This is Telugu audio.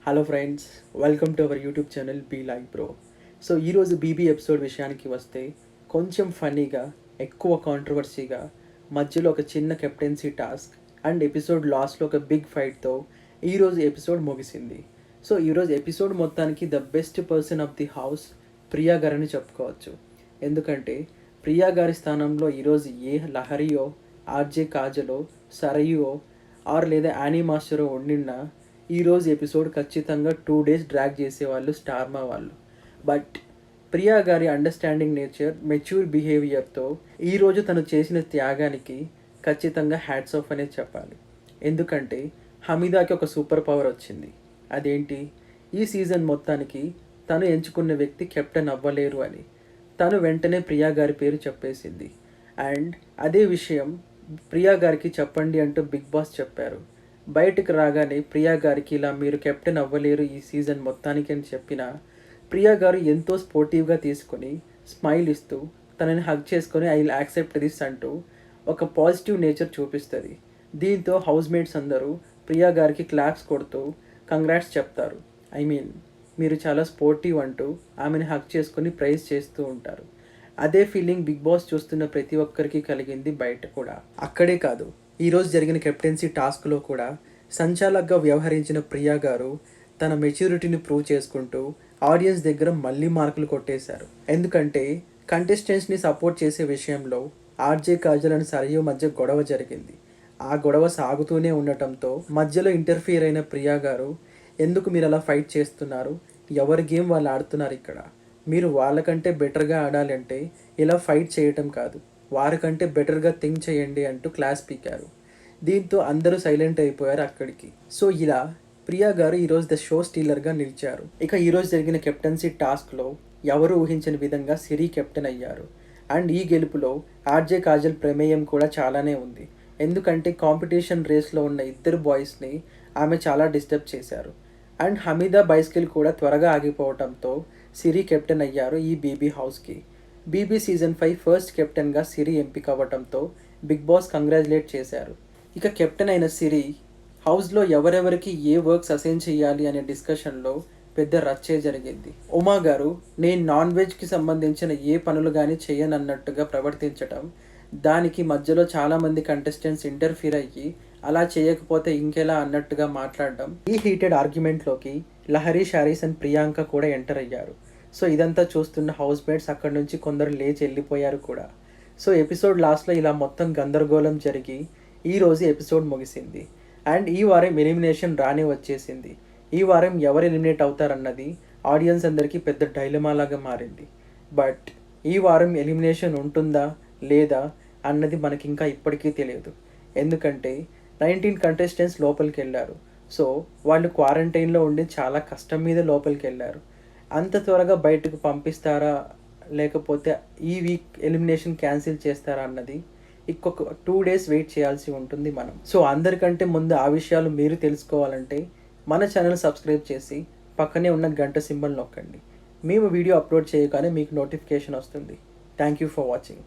Hello friends, welcome to our YouTube channel be like bro. So ఈరోజు బీబీ ఎపిసోడ్ విషయానికి వస్తే కొంచెం ఫన్నీగా, ఎక్కువ కాంట్రవర్సీగా, మధ్యలో ఒక చిన్న కెప్టెన్సీ టాస్క్ అండ్ ఎపిసోడ్ లాస్ట్లో ఒక బిగ్ ఫైట్తో ఈరోజు ఎపిసోడ్ ముగిసింది. సో ఈరోజు ఎపిసోడ్ మొత్తానికి the best person of the house Priya గారని చెప్పుకోవచ్చు. ఎందుకంటే ప్రియా గారి స్థానంలో ఈరోజు ఏ లహరియో, ఆర్జే కాజలో, సరయుయో ఆర్ లేదా యానీ మాస్టరో ఉండినా ఈరోజు ఎపిసోడ్ ఖచ్చితంగా 2 days డ్రాగ్ చేసేవాళ్ళు స్టార్మా వాళ్ళు. బట్ ప్రియా గారి అండర్స్టాండింగ్ నేచర్, మెచ్యూర్ బిహేవియర్తో ఈరోజు తను చేసిన త్యాగానికి ఖచ్చితంగా హ్యాట్స్ ఆఫ్ అనేది చెప్పాలి. ఎందుకంటే హమీదాకి ఒక సూపర్ పవర్ వచ్చింది. అదేంటి, ఈ సీజన్ మొత్తానికి తను ఎంచుకున్న వ్యక్తి కెప్టెన్ అవ్వలేరు అని తను వెంటనే ప్రియా గారి పేరు చెప్పేసింది. అండ్ అదే విషయం ప్రియా గారికి చెప్పండి అంటూ బిగ్ బాస్ చెప్పారు. బయటకు రాగానే ప్రియా గారికి ఇలా మీరు కెప్టెన్ అవ్వలేరు ఈ సీజన్ మొత్తానికి అని చెప్పిన ప్రియా గారు ఎంతో స్పోర్టివ్గా తీసుకొని స్మైల్ ఇస్తూ తనని హగ్ చేసుకొని ఐ విల్ యాక్సెప్ట్ దిస్ అంటూ ఒక పాజిటివ్ నేచర్ చూపిస్తుంది. దీంతో హౌస్ మేట్స్ అందరూ ప్రియా గారికి క్లాప్స్ కొడుతూ కంగ్రాట్స్ చెప్తారు. ఐ మీన్ మీరు చాలా స్పోర్టివ్ అంటూ ఆమెను హగ్ చేసుకొని ప్రైజ్ చేస్తూ ఉంటారు. అదే ఫీలింగ్ బిగ్ బాస్ చూస్తున్న ప్రతి ఒక్కరికి కలిగింది బయట కూడా. అక్కడే కాదు, ఈరోజు జరిగిన కెప్టెన్సీ టాస్క్లో కూడా సంచాలకుగా వ్యవహరించిన ప్రియా గారు తన మెచ్యూరిటీని ప్రూవ్ చేసుకుంటూ ఆడియన్స్ దగ్గర మళ్ళీ మార్కులు కొట్టేశారు. ఎందుకంటే కంటెస్టెంట్స్ని సపోర్ట్ చేసే విషయంలో ఆర్జే కాజల్ అండ్ సరయు మధ్య గొడవ జరిగింది. ఆ గొడవ సాగుతూనే ఉండటంతో మధ్యలో ఇంటర్ఫియర్ అయిన ప్రియా గారు, ఎందుకు మీరు అలా ఫైట్ చేస్తున్నారు, ఎవరి గేమ్ వాళ్ళు ఆడుతున్నారు, ఇక్కడ మీరు వాళ్ళకంటే బెటర్గా ఆడాలంటే ఇలా ఫైట్ చేయటం కాదు, వారికంటే బెటర్గా థింక్ చేయండి అంటూ క్లాస్ పీకారు. దీంతో అందరూ సైలెంట్ అయిపోయారు అక్కడికి. సో ఇలా ప్రియా గారు ఈరోజు ద షో స్టీలర్గా నిలిచారు. ఇక ఈరోజు జరిగిన కెప్టెన్సీ టాస్క్లో ఎవరు ఊహించిన విధంగా సిరి కెప్టెన్ అయ్యారు. అండ్ ఈ గెలుపులో ఆర్జే కాజల్ ప్రమేయం కూడా చాలానే ఉంది. ఎందుకంటే కాంపిటీషన్ రేస్లో ఉన్న ఇద్దరు బాయ్స్ని ఆమె చాలా డిస్టర్బ్ చేశారు. అండ్ హమీదా బైస్కిల్ కూడా త్వరగా ఆగిపోవడంతో సిరి కెప్టెన్ అయ్యారు ఈ బీబీ హౌస్కి. బీబీ సీజన్ 5 ఫస్ట్ కెప్టెన్గా సిరి ఎంపిక అవ్వడంతో బిగ్ బాస్ కంగ్రాచులేట్ చేశారు. ఇక కెప్టెన్ అయిన సిరి హౌస్లో ఎవరెవరికి ఏ వర్క్స్ అసైన్ చేయాలి అనే డిస్కషన్లో పెద్ద రచ్చే జరిగింది. ఉమా గారు నేను నాన్ వెజ్కి సంబంధించిన ఏ పనులు కానీ చేయనన్నట్టుగా ప్రవర్తించటం, దానికి మధ్యలో చాలామంది కంటెస్టెంట్స్ ఇంటర్ఫీర్ అయ్యి అలా చేయకపోతే ఇంకెలా అన్నట్టుగా మాట్లాడడం. ఈ హీటెడ్ ఆర్గ్యుమెంట్లోకి లహరి, షారీస్ అండ్ ప్రియాంక కూడా ఎంటర్ అయ్యారు. సో ఇదంతా చూస్తున్న హౌస్ మేట్స్ అక్కడి నుంచి కొందరు లేచి వెళ్ళిపోయారు కూడా. సో ఎపిసోడ్ లాస్ట్లో ఇలా మొత్తం గందరగోళం జరిగి ఈరోజు ఎపిసోడ్ ముగిసింది. అండ్ ఈ వారం ఎలిమినేషన్ రానే వచ్చేసింది. ఈ వారం ఎవరు ఎలిమినేట్ అవుతారన్నది ఆడియన్స్ అందరికీ పెద్ద డైలమాలాగా మారింది. బట్ ఈ వారం ఎలిమినేషన్ ఉంటుందా లేదా అన్నది మనకి ఇంకా ఇప్పటికీ తెలియదు. ఎందుకంటే 19 కంటెస్టెంట్స్ లోపలికి వెళ్ళారు. సో వాళ్ళు క్వారంటైన్లో ఉండి చాలా కష్టం మీద లోపలికి వెళ్ళారు. అంత త్వరగా బయటకు పంపిస్తారా లేకపోతే ఈ వీక్ ఎలిమినేషన్ క్యాన్సిల్ చేస్తారా అన్నది ఇంకొక 2 days వెయిట్ చేయాల్సి ఉంటుంది మనం. సో అందరికంటే ముందు ఆ విషయాలు మీరు తెలుసుకోవాలంటే మన ఛానల్ సబ్స్క్రైబ్ చేసి పక్కనే ఉన్న గంట సింబల్ నొక్కండి. మేము వీడియో అప్లోడ్ చేయగానే మీకు నోటిఫికేషన్ వస్తుంది. Thank you for watching.